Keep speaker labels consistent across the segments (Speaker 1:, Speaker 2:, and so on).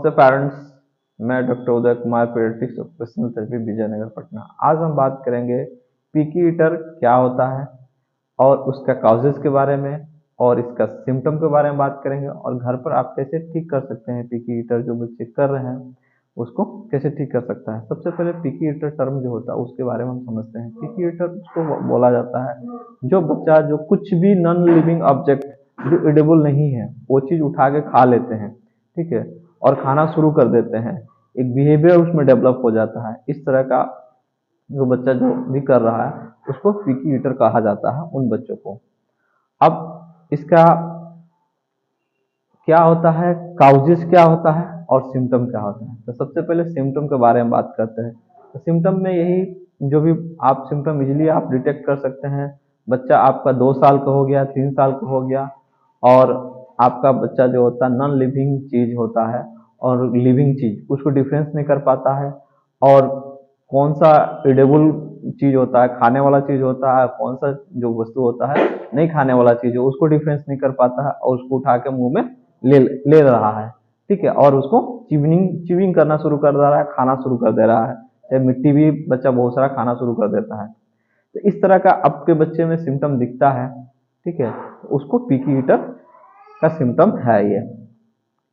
Speaker 1: नमस्ते पेरेंट्स, मैं doctor Uday Kumar, paediatrics occupational therapy, Vijayanagar, Patna. आज हम बात करेंगे पिकी ईटर क्या होता है और उसका काउजेस के बारे में और इसका सिम्टम के बारे में बात करेंगे और घर पर आप कैसे ठीक कर सकते हैं। पिकी ईटर जो बच्चे कर रहे हैं उसको कैसे ठीक कर सकता है। सबसे पहले पिकी ईटर टर्म जो होता है उसके बारे में हम समझते हैं। पिकी ईटर उसको बोला जाता है जो बच्चा जो कुछ भी नॉन लिविंग ऑब्जेक्ट जो एडिबल नहीं है वो चीज़ उठा के खा लेते हैं, ठीक है, और खाना शुरू कर देते हैं। एक बिहेवियर उसमें डेवलप हो जाता है। इस तरह का जो बच्चा जो भी कर रहा है उसको पिकी ईटर कहा जाता है उन बच्चों को। अब इसका क्या होता है, काउजेस क्या होता है और सिम्टम क्या होता है। तो सबसे पहले सिम्टम के बारे में बात करते हैं। तो सिम्टम में यही जो भी आप सिम्टम इजीली आप डिटेक्ट कर सकते हैं। बच्चा आपका 2 साल का हो गया, 3 साल का हो गया और आपका बच्चा जो होता है नॉन लिविंग चीज होता है और लिविंग चीज उसको डिफरेंस नहीं कर पाता है, और कौन सा एडेबल चीज होता है, खाने वाला चीज होता है, कौन सा जो वस्तु होता है नहीं खाने वाला चीज है उसको डिफरेंस नहीं कर पाता है और उसको उठा के मुंह में ले ले रहा है, ठीक है, और उसको चिविंग करना शुरू कर दे रहा है, खाना शुरू कर दे रहा है। चाहे मिट्टी भी बच्चा बहुत सारा खाना शुरू कर देता है। तो इस तरह का आपके बच्चे में सिम्टम दिखता है, ठीक है, तो उसको पिकी ईटर का सिम्टम है ये।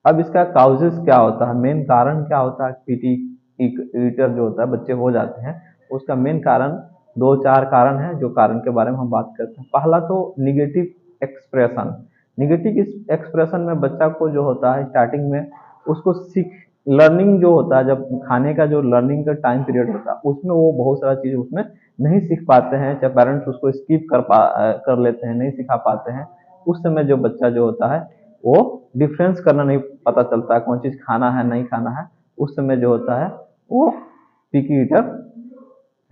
Speaker 1: अब इसका काउजेस क्या होता है, मेन कारण क्या होता है पीटी ईटर जो होता है बच्चे हो जाते हैं, उसका मेन कारण 2-4 कारण है जो कारण के बारे में हम बात करते हैं। पहला तो निगेटिव एक्सप्रेशन। निगेटिव एक्सप्रेशन में बच्चा को जो होता है स्टार्टिंग में उसको सीख लर्निंग जो होता है, जब खाने का जो लर्निंग का टाइम पीरियड होता है उसमें वो बहुत सारा चीज उसमें नहीं सीख पाते हैं, चाहे पेरेंट्स उसको स्किप कर लेते हैं, नहीं सिखा पाते हैं। उस समय जो बच्चा जो होता है वो डिफरेंस करना नहीं पता चलता है कौन चीज खाना है नहीं खाना है। उस समय जो होता है वो पिकी ईटर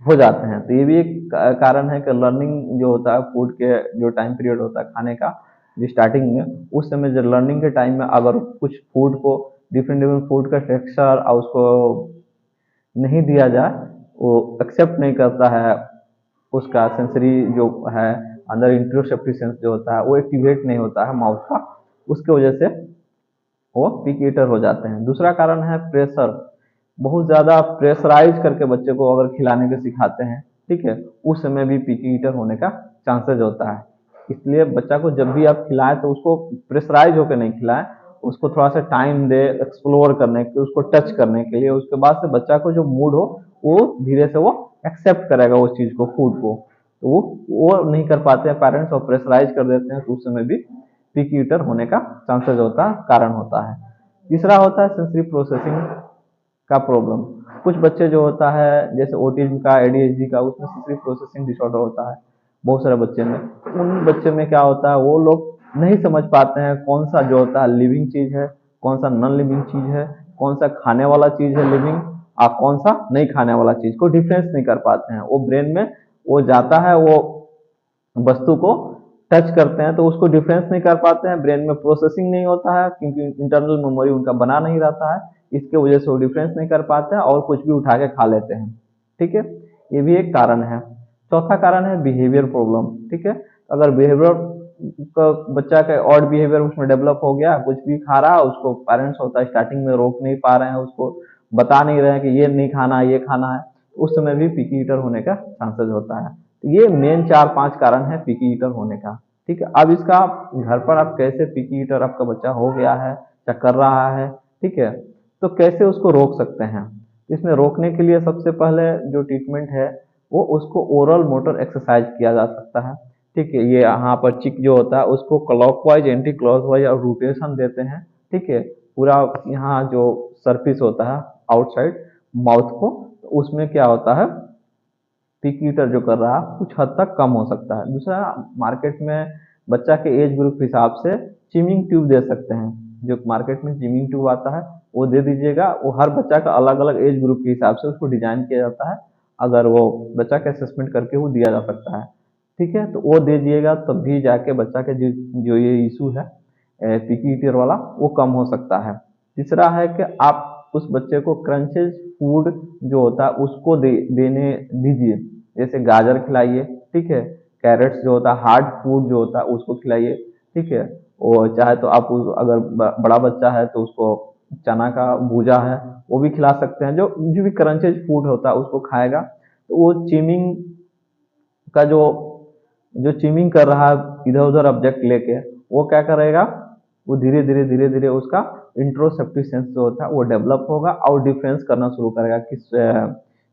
Speaker 1: हो जाते हैं। तो ये भी एक कारण है कि लर्निंग जो होता है फूड के जो टाइम पीरियड होता है खाने का जो स्टार्टिंग में, उस समय जो लर्निंग के टाइम में अगर कुछ फूड को डिफरेंट डिफरेंट फूड का टेक्सचर और उसको नहीं दिया जाए, वो एक्सेप्ट नहीं करता है, उसका सेंसरी जो है अंदर इंट्रोसेप्टिव सेंस जो होता है वो एक्टिवेट नहीं होता है माउथ का, उसके वजह से वो पिकी ईटर हो जाते हैं। दूसरा कारण है प्रेशर। बहुत ज़्यादा प्रेशराइज करके बच्चे को अगर खिलाने के सिखाते हैं, ठीक है, उस समय भी पिकी ईटर होने का चांसेस होता है। इसलिए बच्चा को जब भी आप खिलाएं तो उसको प्रेशराइज होकर नहीं खिलाएं, उसको थोड़ा सा टाइम दे एक्सप्लोर करने के, उसको टच करने के लिए। उसके बाद से बच्चा को जो मूड हो वो धीरे से वो एक्सेप्ट करेगा उस चीज़ को, फूड को। तो वो नहीं कर पाते हैं पेरेंट्स और प्रेशराइज कर देते हैं, तो उस समय भी पिकी ईटर होने का चांसेस होता है, कारण होता है। तीसरा होता है सेंसरी प्रोसेसिंग का प्रॉब्लम। कुछ बच्चे जो होता है जैसे ऑटिज्म का, एडीएचडी का, उसमें सेंसरी प्रोसेसिंग डिसऑर्डर होता है बहुत सारे बच्चे में। उन बच्चे में क्या होता है वो लोग नहीं समझ पाते हैं कौन सा जो होता है लिविंग चीज है, कौन सा नॉन लिविंग चीज है, कौन सा खाने वाला चीज है लिविंग और कौन सा नहीं खाने वाला चीज को डिफरेंस नहीं कर पाते हैं। वो ब्रेन में वो जाता है, वो वस्तु को टच करते हैं तो उसको डिफरेंस नहीं कर पाते हैं, ब्रेन में प्रोसेसिंग नहीं होता है क्योंकि इंटरनल मेमोरी उनका बना नहीं रहता है। इसके वजह से वो डिफरेंस नहीं कर पाते हैं और कुछ भी उठा के खा लेते हैं, ठीक है, ये भी एक कारण है। चौथा कारण है बिहेवियर प्रॉब्लम, ठीक है। अगर बिहेवियर का बच्चा का ऑड बिहेवियर उसमें डेवलप हो गया, कुछ भी खा रहा है, उसको पेरेंट्स होता है स्टार्टिंग में रोक नहीं पा रहे हैं, उसको बता नहीं रहे हैं कि ये नहीं खाना है ये खाना है, उस समय भी पिकी ईटर होने का चांसेस होता है। तो ये मेन 4-5 कारण है पिकी ईटर होने का, ठीक है। अब इसका घर पर आप कैसे, पिकी ईटर आपका बच्चा हो गया है या कर रहा है, ठीक है, तो कैसे उसको रोक सकते हैं। इसमें रोकने के लिए सबसे पहले जो ट्रीटमेंट है वो उसको ओरल मोटर एक्सरसाइज किया जा सकता है, ठीक है। ये यहाँ पर चिक जो होता है उसको क्लॉकवाइज, एंटी क्लॉकवाइज और रोटेशन देते हैं, ठीक है। पूरा यहाँ जो सरफेस होता है आउटसाइड माउथ को, तो उसमें क्या होता है पिकी ईटर जो कर रहा है कुछ हद तक कम हो सकता है। दूसरा, मार्केट में बच्चा के एज ग्रुप के हिसाब से चिमिंग ट्यूब दे सकते हैं। जो मार्केट में चिमिंग ट्यूब आता है वो दे दीजिएगा, वो हर बच्चा का अलग अलग एज ग्रुप के हिसाब से उसको डिजाइन किया जाता है। अगर वो बच्चा का असेसमेंट करके वो दिया जा सकता है, ठीक है, तो वो दे दिएगा तब भी जाके बच्चा के जो ये इशू है पिकी ईटर वाला वो कम हो सकता है। तीसरा है कि आप उस बच्चे को क्रंचेज फूड जो होता है उसको देने दीजिए। जैसे गाजर खिलाइए, ठीक है, कैरेट्स जो होता है हार्ड फूड जो होता है उसको खिलाइए, ठीक है। और चाहे तो आप अगर बड़ा बच्चा है तो उसको चना का भूजा है वो भी खिला सकते हैं। जो भी क्रंचेज फूड होता है उसको खाएगा तो वो चीमिंग का जो चीमिंग कर रहा है इधर उधर ऑब्जेक्ट लेके, वो क्या करेगा, वो धीरे धीरे उसका इंट्रोसेप्टिव सेंस जो होता है वो डेवलप होगा और डिफरेंस करना शुरू करेगा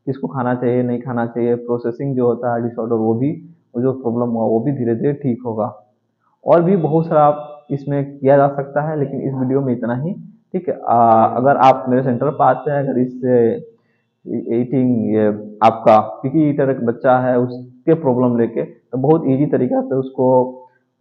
Speaker 1: किसको खाना चाहिए नहीं खाना चाहिए। प्रोसेसिंग जो होता है डिसऑर्डर वो भी, वो जो प्रॉब्लम हुआ वो भी धीरे धीरे ठीक होगा। और भी बहुत सारा इसमें किया जा सकता है, लेकिन इस वीडियो में इतना ही। ठीक है, अगर आप मेरे सेंटर पर आते हैं, अगर इससे ईटिंग ये आपका पिकी ईटर एक बच्चा है उसके प्रॉब्लम लेके, तो बहुत इजी तरीका से उसको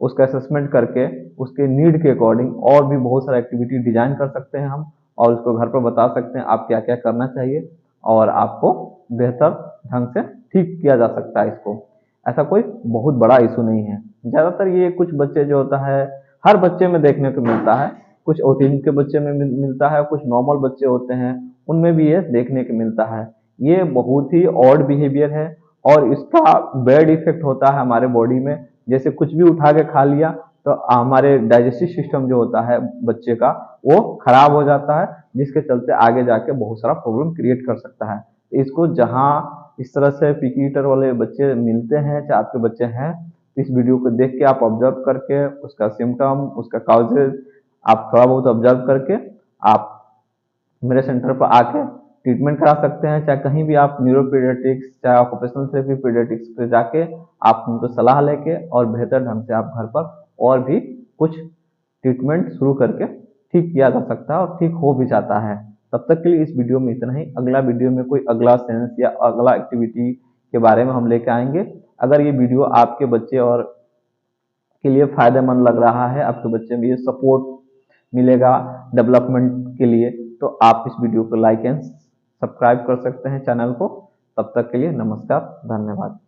Speaker 1: उसका असेसमेंट करके उसके नीड के अकॉर्डिंग और भी बहुत सारा एक्टिविटी डिजाइन कर सकते हैं हम, और उसको घर पर बता सकते हैं आप क्या क्या करना चाहिए, और आपको बेहतर ढंग से ठीक किया जा सकता है इसको। ऐसा कोई बहुत बड़ा इशू नहीं है। ज़्यादातर ये कुछ बच्चे जो होता है हर बच्चे में देखने को मिलता है, कुछ ऑटिज्म के बच्चे में मिलता है, कुछ नॉर्मल बच्चे होते हैं उनमें भी ये देखने को मिलता है। ये बहुत ही ऑड बिहेवियर है और इसका बैड इफेक्ट होता है हमारे बॉडी में। जैसे कुछ भी उठा के खा लिया तो हमारे डाइजेस्टिव सिस्टम जो होता है बच्चे का वो खराब हो जाता है, जिसके चलते आगे जाके बहुत सारा प्रॉब्लम क्रिएट कर सकता है। तो इसको जहाँ इस तरह से पिकी ईटर वाले बच्चे मिलते हैं चाहे आपके बच्चे हैं, तो इस वीडियो को देख के आप ऑब्जर्व करके उसका सिम्टम उसका काउजेज आप थोड़ा बहुत ऑब्जर्व करके आप मेरे सेंटर पर आके ट्रीटमेंट करा सकते हैं। चाहे कहीं भी आप न्यूरो पीडियाट्रिक्स चाहे ऑक्यूपेशनल थेरेपी पीडियाट्रिक्स पे जाके आप उनको सलाह लेके और बेहतर ढंग से आप घर पर और भी कुछ ट्रीटमेंट शुरू करके ठीक किया जा सकता है और ठीक हो भी जाता है। तब तक के लिए इस वीडियो में इतना ही। अगला वीडियो में कोई अगला सेंस या अगला एक्टिविटी के बारे में हम लेके आएंगे। अगर ये वीडियो आपके बच्चे और के लिए फायदेमंद लग रहा है, आपके बच्चे में ये सपोर्ट मिलेगा डेवलपमेंट के लिए, तो आप इस वीडियो को लाइक एंड सब्सक्राइब कर सकते हैं चैनल को। तब तक के लिए नमस्कार, धन्यवाद।